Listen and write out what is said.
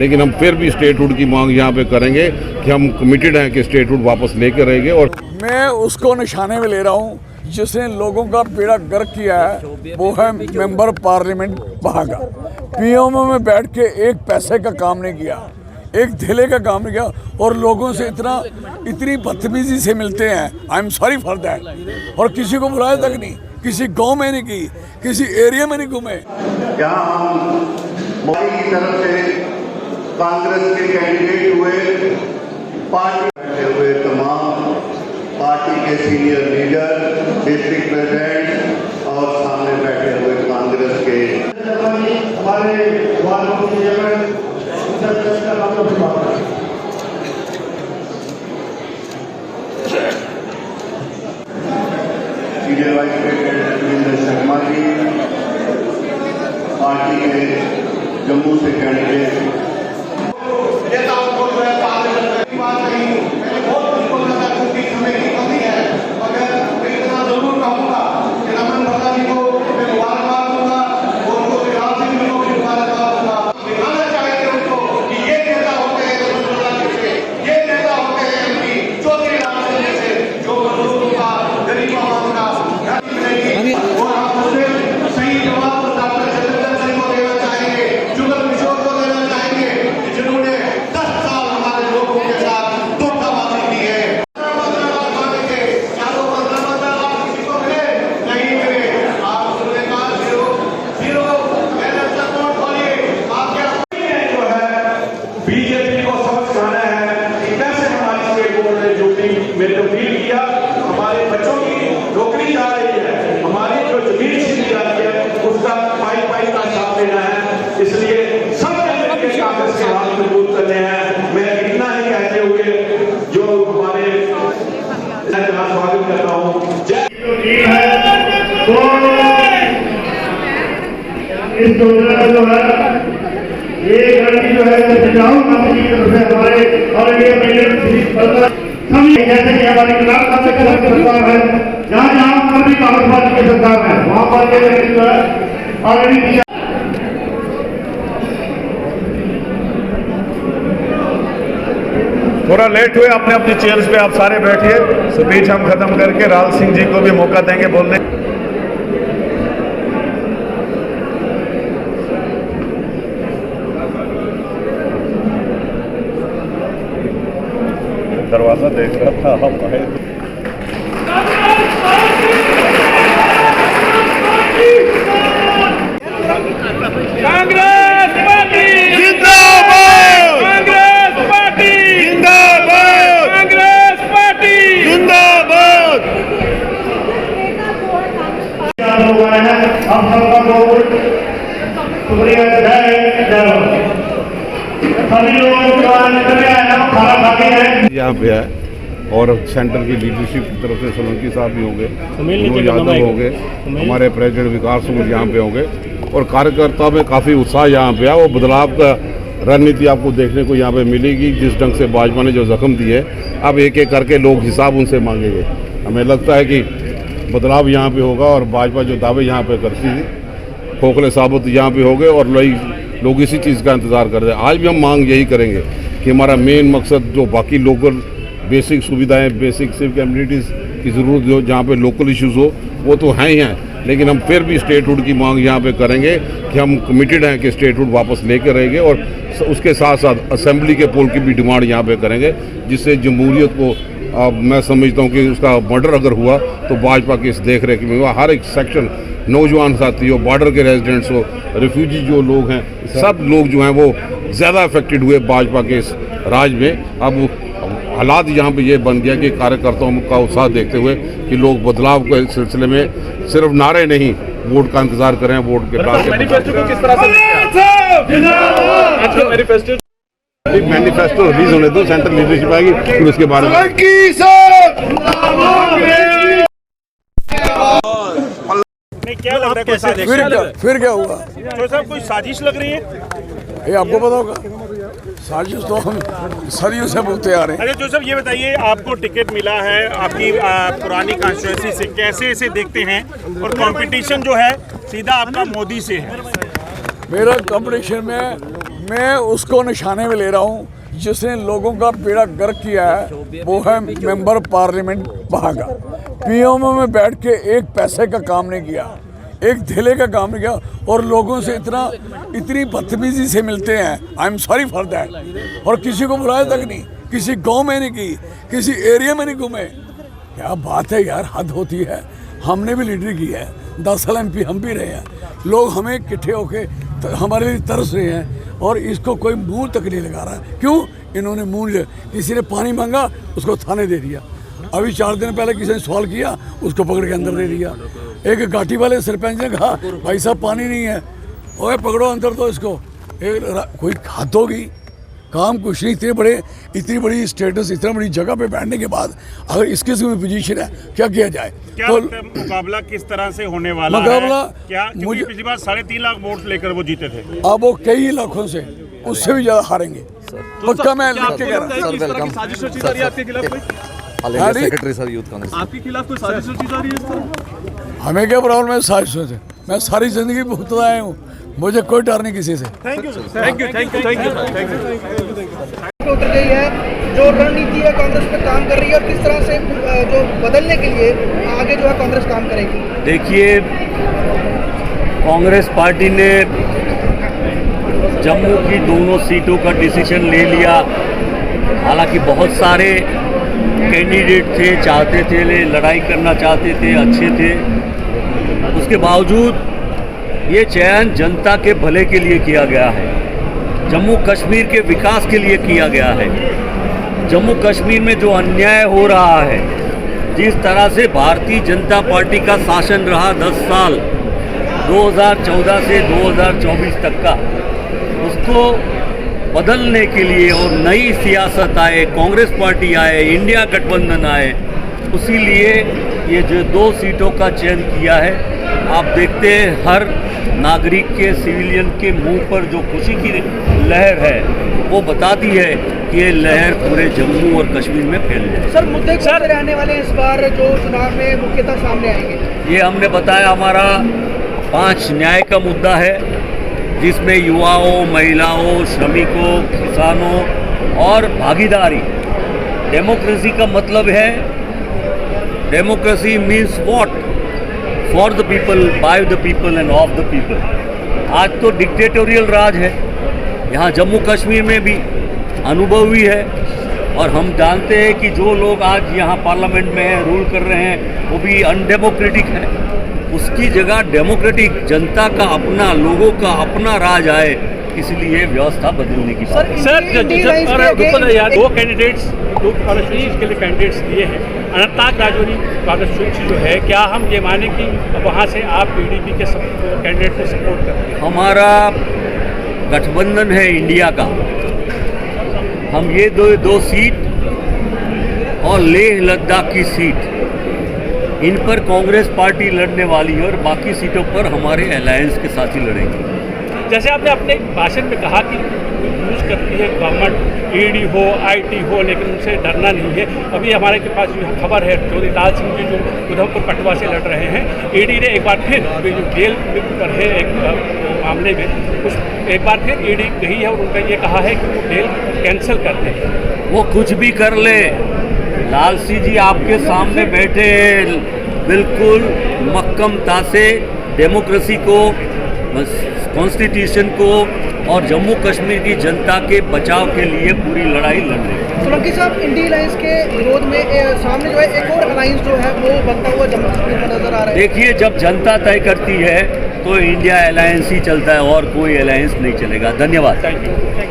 लेकिन हम फिर भी स्टेटहुड की मांग यहाँ पे करेंगे कि हम कमिटेड हैं कि स्टेटहुड वापस लेकर रहेंगे। और मैं उसको निशाने में ले रहा हूँ जिसने लोगों का बेड़ा गर्क किया है, वो है मेंबर पार्लियामेंट भागा। पीएमओ में बैठ के एक पैसे का काम नहीं किया, एक धेले का काम नहीं किया, और लोगों से इतनी बदतमीजी से मिलते हैं। I am sorry for that. और किसी को बुलाया तक नहीं, किसी गांव में नहीं की, किसी एरिया में नहीं घूमे। जहाँ हम मोदी की तरफ से कांग्रेस के कैंडिडेट हुए, पार्टी बैठे हुए तमाम पार्टी के सीनियर लीडर, डिस्ट्रिक्ट प्रेसिडेंट और सामने बैठे हुए कांग्रेस के हमारे senior vice president Virendra Sharma ji, party के जम्मू से कैंडिडेट बीजेपी को समझ खाना है कि कैसे हमारी स्टेट बोर्ड ने जो मेरे को फील किया, हमारे बच्चों की नौकरी जा रही है, हमारी जो जमीन छीनी जा रही है, उसका पाई का हिसाब देना है। इसलिए सब मिलकर कांग्रेस के हाथ मजबूत करने हैं। मैं इतना ही कहते हुए जो हमारे स्वागत करता हूँ। इस योजना जो है ये गाड़ी जो है बचाओ कंपनी की तरफ से हमारे जैसे कि हमारी सरकार है, जहाँ जहाँ पर भी कांग्रेस पार्टी की सरकार है वहाँ पर ये व्यक्ति जो है ऑलरेडी थोड़ा लेट हुए, अपने अपनी चेयर्स पे आप सारे बैठिए। स्पीच हम खत्म करके राल सिंह जी को भी मौका देंगे बोलने। दरवाजा देख रहा था हम आए। कांग्रेस पार्टी जिंदाबाद, कांग्रेस पार्टी जिंदाबाद, कांग्रेस पार्टी जिंदाबाद। हम सबका बहुत शुक्रिया सभी लोगों यहाँ पे है, और सेंटर की लीडरशिप की तरफ से सोलंकी साहब भी होंगे, यादव होंगे, हमारे प्रेसिडेंट विकास सूद यहाँ पे होंगे, और कार्यकर्ताओं में काफ़ी उत्साह यहाँ पे है। वो बदलाव का रणनीति आपको देखने को यहाँ पे मिलेगी। जिस ढंग से भाजपा ने जो जख्म दिए, अब एक एक करके लोग हिसाब उनसे मांगेंगे। हमें लगता है कि बदलाव यहाँ पे होगा, और भाजपा जो दावे यहाँ पे करती थी खोखले साबित यहाँ पे हो गए, और लोग इसी चीज़ का इंतज़ार कर रहे हैं। आज भी हम मांग यही करेंगे कि हमारा मेन मकसद जो बाकी लोकल बेसिक सुविधाएं, बेसिक सिविक एमिनिटीज़ की ज़रूरत जो जहाँ पे लोकल इश्यूज़ हो वो तो हैं ही हैं, लेकिन हम फिर भी स्टेटहुड की मांग यहाँ पे करेंगे कि हम कमिटेड हैं कि स्टेटहुड वापस लेकर रहेंगे, और उसके साथ साथ असेंबली के पोल की भी डिमांड यहाँ पे करेंगे, जिससे जमहूरियत को मैं समझता हूँ कि उसका मर्डर अगर हुआ तो भाजपा की इस देख रेख में हुआ। हर एक सेक्शन, नौजवान साथी हो, बॉर्डर के रेजिडेंट्स हो, रिफ्यूजी जो लोग हैं, सब लोग जो हैं वो ज़्यादा अफेक्टेड हुए भाजपा के इस राज में। अब हालात यहाँ पे ये बन गया कि कार्यकर्ताओं का उत्साह देखते हुए कि लोग बदलाव के सिलसिले में सिर्फ नारे नहीं, वोट का इंतजार करें। वोट के बाद मैनिफेस्टो रिलीज होने दो, सेंट्रल लीडरशिप आएगी, फिर उसके बारे में क्या लग रहा है? फिर क्या हुआ? तो साहब कोई साजिश लग रही है? ये आपको पता होगा, साजिश तो हम सदियों से बोलते आ रहे हैं। अरे जो साहब ये बताइए, आपको टिकट मिला है आपकी पुरानी कॉन्स्टिट्यूंसी से, कैसे इसे देखते हैं? और कंपटीशन जो है सीधा आपका मोदी से है। मेरा कंपटीशन में मैं उसको निशाने में ले रहा हूँ जिसने लोगों का बेड़ा गर्क किया है, वो है मेंबर पार्लियामेंट वहाँ का। पीएमओ में बैठ के एक पैसे का काम नहीं किया, एक धेले का काम नहीं किया, और लोगों से इतनी बदतमीजी से मिलते हैं। I am sorry for that. और किसी को बुलाया तक नहीं, किसी गांव में नहीं की, किसी एरिया में नहीं घूमे। क्या बात है यार, हद होती है। हमने भी लीडर की है, 10 साल MP हम भी रहे हैं। लोग हमें इकट्ठे होके हमारे लिए तरस रहे हैं, और इसको कोई मुंह तक नहीं लगा रहा है। क्यों? इन्होंने मुंह, किसी ने पानी मांगा उसको थाने दे दिया। अभी 4 दिन पहले किसी ने सवाल किया, उसको पकड़ के अंदर दे दिया। एक घाटी वाले सरपंच ने कहा भाई साहब पानी नहीं है, ओए पकड़ो अंदर दो इसको। कोई हद होगी, काम कुछ नहीं। इतनी बड़ी स्टेटस, इतना बड़ी जगह पे बैठने के बाद अगर इस किस्म की पोजीशन है, क्या किया जाए? क्या तो मुकाबला किस तरह से होने वाला मुकाबला है? क्या मुझे पिछली बार 3.5 लाख वोट लेकर वो जीते थे, अब वो कई लाखों से, उससे भी ज्यादा हारेंगे पक्का। मैं लिख के कह रहा हूं। सेक्रेटरी सर यूथ कांग्रेस आपके खिलाफ कोई साजिश रची जा रही है इस तरह? हमें क्या प्रॉब्लम है साजिशों से? मैं सारी जिंदगी भुगतता आया हूँ, मुझे कोई डर नहीं किसी से। Thank you thank you thank you thank you. उतर गई है, जो रणनीति है कांग्रेस पे काम कर रही है, और किस तरह से जो बदलने के लिए आगे जो है कांग्रेस काम करेगी? देखिए, कांग्रेस पार्टी ने जम्मू की दोनों सीटों का डिसीजन ले लिया। हालांकि बहुत सारे कैंडिडेट थे, चाहते थे, लड़ाई करना चाहते थे, अच्छे थे, उसके बावजूद ये चयन जनता के भले के लिए किया गया है, जम्मू कश्मीर के विकास के लिए किया गया है। जम्मू कश्मीर में जो अन्याय हो रहा है, जिस तरह से भारतीय जनता पार्टी का शासन रहा 10 साल 2014 से 2024 तक का, उसको बदलने के लिए और नई सियासत आए, कांग्रेस पार्टी आए, इंडिया गठबंधन आए, उसी लिए ये जो 2 सीटों का चयन किया है। आप देखते हैं हर नागरिक के, सिविलियन के मुंह पर जो खुशी की लहर है, वो बताती है कि ये लहर पूरे जम्मू और कश्मीर में फैल जाए। सर, मुद्दे कौन से रहने वाले इस बार जो चुनाव में मुख्यतः सामने आएंगे? ये हमने बताया, हमारा 5 न्याय का मुद्दा है, जिसमें युवाओं, महिलाओं, श्रमिकों, किसानों और भागीदारी। डेमोक्रेसी का मतलब है, democracy means what? For the people, by the people end of the people. आज तो डिक्टेटोरियल राज है, यहाँ जम्मू कश्मीर में भी अनुभवी है, और हम जानते हैं कि जो लोग आज यहाँ पार्लियामेंट में हैं, रूल कर रहे हैं, वो भी अनडेमोक्रेटिक है। उसकी जगह डेमोक्रेटिक, जनता का अपना, लोगों का अपना राज आए, इसलिए व्यवस्था बदलने की बात है। सर, 2 कैंडिडेट्स, 2 कॉन्स्टिट्यूंसीज के लिए कैंडिडेट्स दिए हैं। अनंतनाग राजौरी कॉन्स्टिट्यूंसी जो है, क्या हम ये माने कि वहाँ से आप PDP के कैंडिडेट को सपोर्ट करते हैं? हमारा गठबंधन है इंडिया का, हम ये दो सीट और लेह लद्दाख की सीट, इन पर कांग्रेस पार्टी लड़ने वाली है, और बाकी सीटों पर हमारे अलायंस के साथ ही लड़ेंगे। जैसे आपने अपने भाषण में कहा कि यूज करती है गवर्नमेंट, ED हो, IT हो, लेकिन उनसे डरना नहीं है। अभी हमारे के पास जो खबर है, ज्योतिलाल सिंह जी जो उधमपुर कठुआ से लड़ रहे हैं, ED ने एक बार फिर जो जेल पर है एक मामले में, उस एक बार फिर ED गई है और उनका ये कहा है कि वो जेल कैंसिल कर दें। वो कुछ भी कर ले, लाल सिंह जी आपके सामने बैठे हैं, बिल्कुल मक्कमता से डेमोक्रेसी को, कॉन्स्टिट्यूशन को और जम्मू कश्मीर की जनता के बचाव के लिए पूरी लड़ाई लड़ रहे हैं। सोलंकी साहब, इंडिया अलायंस के विरोध में सामने जो है एक और अलायंस जो है वो बनता हुआ जम्मू कश्मीर में नजर आ रहा है। देखिए, जब जनता तय करती है तो इंडिया अलायंस ही चलता है, और कोई अलायंस नहीं चलेगा। धन्यवाद। Thank you.